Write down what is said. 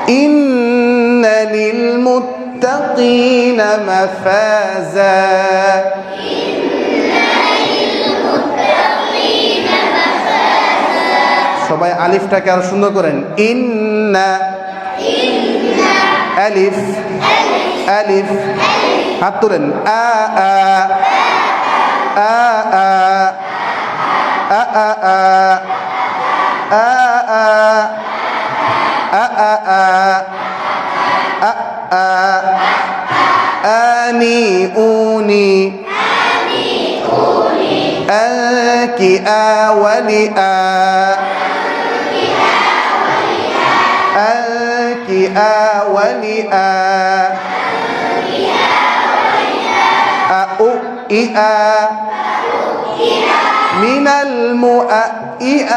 إن للمتقين مفازا সবাই আলিফটাকে আরো সুন্দর করেন ইন্না আলিফ আলিফ হাত তুলেন আ আ আ আ আ আ আ আ آني أوني أنكي آولي أنكي آولي أؤئ من المؤئئ